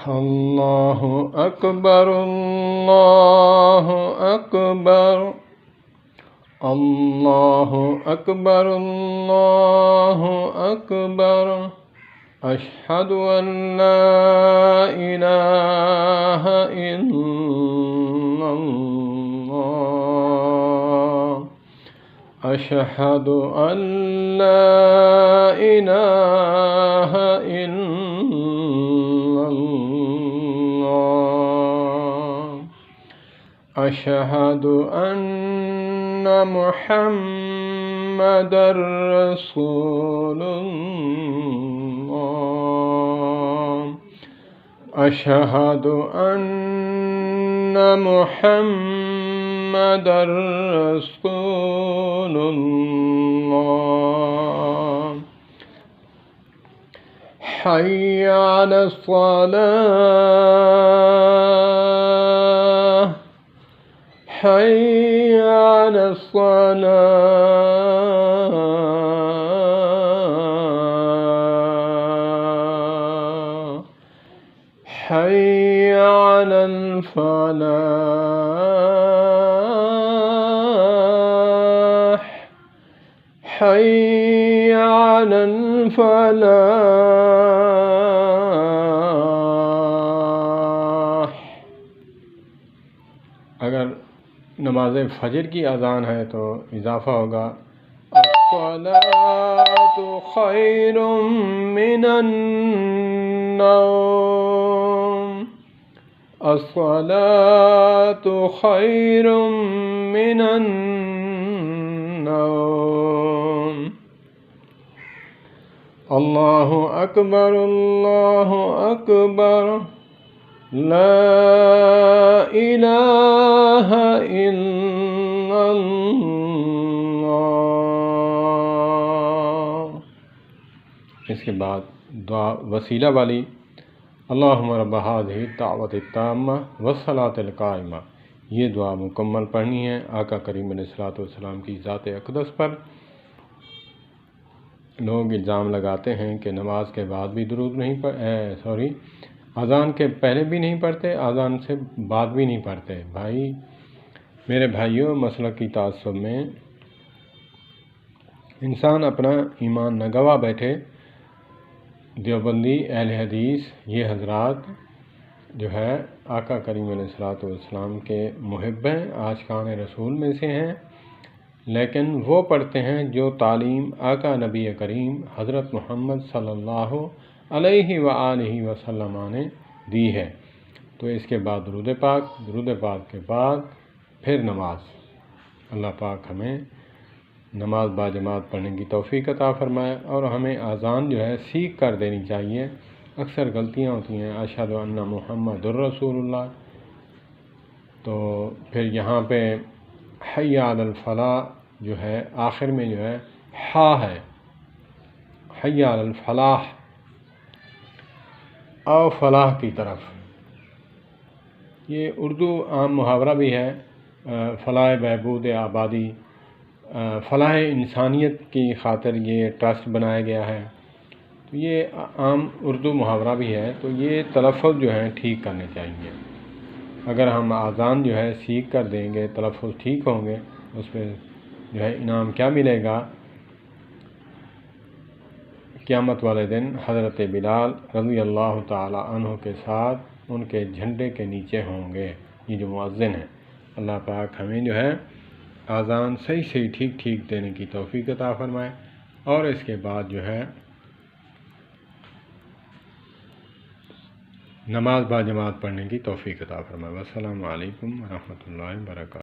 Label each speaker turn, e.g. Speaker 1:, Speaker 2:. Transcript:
Speaker 1: اللہ اکبر اللہ اکبر اللہ اکبر اللہ اکبر اشہد ان لا الہ الا اللہ اشہد ان لا الہ الا اللہ اشہد ان محمد رسول اللہ اشہد ان محمد رسول اللہ حی علی الصلاة حی علی الصلاة حی علی الفلاح حی علی الفلاح۔ اگر نماز فجر کی اذان ہے تو اضافہ ہوگا الصلاۃ خیر من النوم الصلاۃ خیر من النوم۔ اللہ اکبر اللہ اکبر لا الہ الا اللہ۔ اس کے بعد دعا وسیلہ والی اللہم رب ھذہ الدعوۃ التامہ والصلاۃ القائمہ، یہ دعا مکمل پڑھنی ہے آقا کریم علیہ الصلوۃ والسلام کی ذات اقدس پر۔ لوگ الزام لگاتے ہیں کہ نماز کے بعد بھی درود نہیں اذان کے پہلے بھی نہیں پڑھتے، اذان سے بعد بھی نہیں پڑھتے۔ بھائی میرے بھائیوں، مسلک کی تعصب میں انسان اپنا ایمان نہ گوا بیٹھے۔ دیوبندی اہل حدیث یہ حضرات جو ہے آقا کریم علیہ الصلوۃ والسلام کے محب ہیں، عاشقان رسول میں سے ہیں، لیکن وہ پڑھتے ہیں جو تعلیم آقا نبی کریم حضرت محمد صلی اللہ علیہ وآلہ وسلم نے دی ہے۔ تو اس کے بعد درود پاک کے بعد پھر نماز۔ اللہ پاک ہمیں نماز باجماعت پڑھنے کی توفیق عطا فرمائے، اور ہمیں اذان جو ہے سیکھ کر دینی چاہیے۔ اکثر غلطیاں ہوتی ہیں، اشہد ان محمد الرسول اللہ، تو پھر یہاں پہ حی علی الفلاح جو ہے آخر میں جو ہے ہا ہے، حی علی الفلاح، او فلاح کی طرف۔ یہ اردو عام محاورہ بھی ہے، فلاح بہبود آبادی، فلاح انسانیت کی خاطر یہ ٹرسٹ بنایا گیا ہے، تو یہ عام اردو محاورہ بھی ہے۔ تو یہ تلفظ جو ہیں ٹھیک کرنے چاہیے۔ اگر ہم اذان جو ہے سیکھ کر دیں گے، تلفظ ٹھیک ہوں گے، اس پہ جو ہے انعام کیا ملے گا؟ قیامت والے دن حضرت بلال رضی اللہ تعالی عنہ کے ساتھ ان کے جھنڈے کے نیچے ہوں گے یہ جو مؤذن ہیں۔ اللہ پاک ہمیں جو ہے اذان صحیح ٹھیک دینے کی توفیق عطا فرمائے، اور اس کے بعد جو ہے نماز باجماعت پڑھنے کی توفیق عطا فرمائے۔ السلام علیکم ورحمۃ اللہ وبرکاتہ۔